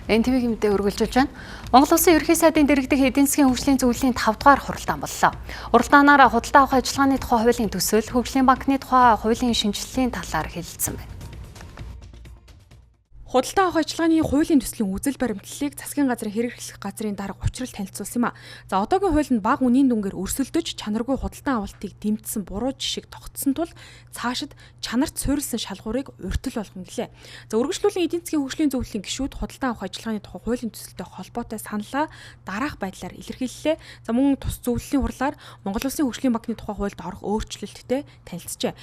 НТВ-ийн мэдээ үргэлжлүүлж байна. Монгол Улсын ерөнхий сайдын дэргэдэх эдийн засгийн хөгжлийн зөвлөлийн 5 дугаар хуралдаан боллоо. Уралдаанаар худалдаа авах ажиллагааны тухай хуулийн төсөл, хөгжлийн банкны тухай хуулийн шинжилгээний талаар хэлэлцсэн байна. Худалдаа авах ажиллагааны хуулийн төслийн үзэл баримтлалыг засгийн газрын хэрэглэх газрын дарга учрал танилцуулсан юм а. За одоогийн хууль нь бага үнийн дүнгээр өрсөлдөж чанаргүй худалдаа авалтыг дэмжсэн буруу жишг тогтсон тул цаашид чанарт суурилсан шалгуурыг урьдчил болгоно гэлээ. За үргэлжлүүлэн эдийн засгийн хөгжлийн зөвлөлийн гишүүд худалдаа авах ажиллагааны тухай хуулийн төсөлтэй холбоотой саналаа дараах байдлаар илэрхийллээ. За мөн тус зөвлөлийн хурлаар Монгол Улсын хөгжлийн банкны тухай хуульд орох өөрчлөлттэй танилцжээ.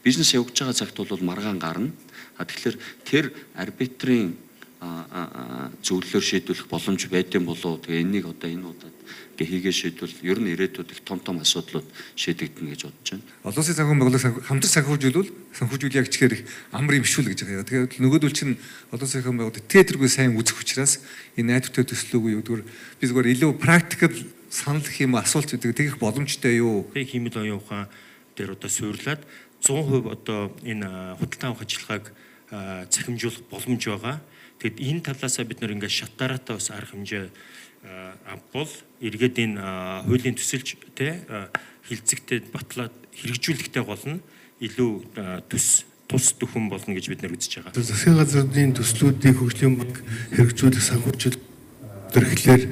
Бизнес явж байгаа цагт бол маргаан гарна. Тэгэхээр тэр арбитрийн зөвлөлөөр шийдвэрлэх боломж байдсан болоо. Тэгээ энийг одоо энэ удаад хийгээ шийдвэл ер нь ирээдүйд их том асуудлууд шийдэгдэнэ гэж бодож байна. Олон улсын санхүү Монголыг хамтран санхүүжүүлэх яг чихээр амар юм бишүүл гэж байгаа. Тэгээд нөгөөдөл чинь олон улсын санхүү Монголд театргүй сайн үзэх учраас энэ найдвартай төслөөгүй юу зүгээр би зүгээр илүү практикал санал гэх юм асуулт тэгэх боломжтой юу? Хиймэл оюун ухаан дээр одоо суйрлаад 100% одоо энэ худалдаа авах ажиллагааг цахимжуулах боломж байгаа. Тэгэд энэ талаасаа бид нэр ингээд шатаараатай бас арга хэмжээ авбал эргээд энэ хуулийн төсөлж хилцэгтэй батлаад хэрэгжүүлэхтэй болно. Илүү тус дөхөн болно гэж бид нэр үзэж байгаа. Засгийн газрын төслүүдийг хөгжлийн банк хэрэгжүүлэх санхүүжилт төрхлөөр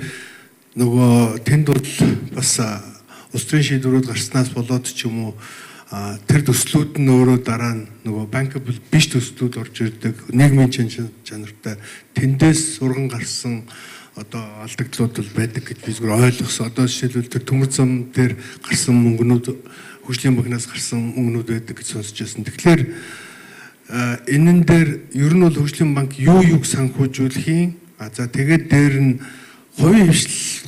нөгөө тэнд бол бас улс төрийн шийдвэрүүд гарснаас болоод ч юм уу тэр төслүүд нь өөрөө дараа нь нөгөө bankable биш төслүүд орж ирдэг нийгмийн чанартай тэндээс сурган гарсан одоо алдагдлууд бол байдаг гэж би зүгээр ойлгосон. Одоо жишээлбэл тэр төмөр зам дээр гарсан мөнгнүүд хөгжлийн банкнаас гарсан мөнгнүүд байдаг гэж сонсч байсан. Тэгэхээр энэн дээр ер нь бол хөгжлийн банк юу юг санхүүжүүлэхийн за тэгээд дээр нь хувийн хвшил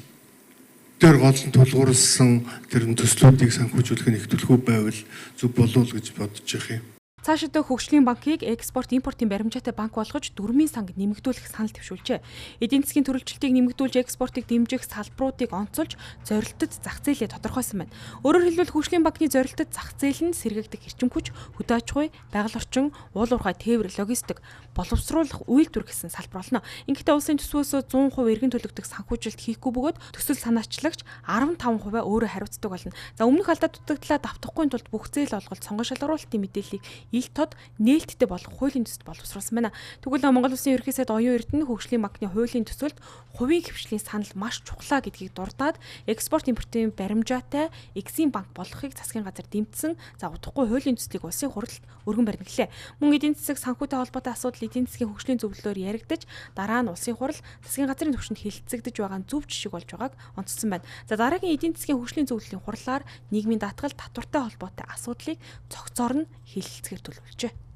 дээр гол нь тулгуурласан тэр төслүүдийг санхүүжүүлэх нь их төлхөө байвал зөв болов уу гэж бодож байгаа юм. Цаашид хөгжлийн банкыг экспорт импортын баримжаатай банк болгож дөрмийн санг нэмэгдүүлэх санал твшүүлжээ. Эдийн засгийн төрөлжилтийг нэмэгдүүлж экспортыг дэмжих салбаруудыг онцолж зорилтод зах зээлээ тодорхойлсон байна. Өөрөөр хэлбэл хөгжлийн банкны зорилтод зах зээл нь сэргээгдэх эрчим хүч, хөдөө аж ахуй, байгаль орчин, уул уурхай, тээвэр, логистик боловсруулах үйлдвэр гэсэн салбар болно. Ингэхдээ улсын төсвөөсөө 100% эргэн төлөгдөх санхүүжилт хийхгүй бөгөөд төсөл санаачлагч 15% өөрөө хариуцдаг болно. За өмнөх алдаа дутагдлаа давтахгүй тулд бүх зээл олголт сонгон шалгаруулалтын мэдээллийг ил тод нээлттэй болох хуулийн төсөлд боловсруулсан байна. Тэгвэл Монгол Улсын ерөнхий сайд оюун эрдэнэ хөгжлийн банкны хуулийн төсөлд хувийн хвшлийн санал маш чухлаа гэдгийг дурдаад экспорт импортын баримжаатай Exim банк болохыг засгийн газар дэмжсэн. За удахгүй хуулийн төслийг улсын хурлд өргөн баримтлаа. Мөн эдийн засаг санхүүтэй холбоотой асуудал эдийн засгийн хөгжлийн зөвлөлөөр яригдаж дараа нь улсын хурал засгийн газрын түвшинд хэлэлцэгдэж байгаа нь зөв жишг болж байгааг онцлсан байна. За дараагийн эдийн засгийн хөгжлийн зөвлөлийн хурлаар нийгмийн даатгал татвартай холбоотой асуудлыг цогцоор нь хэлэлцгээр төлөвлөжээ.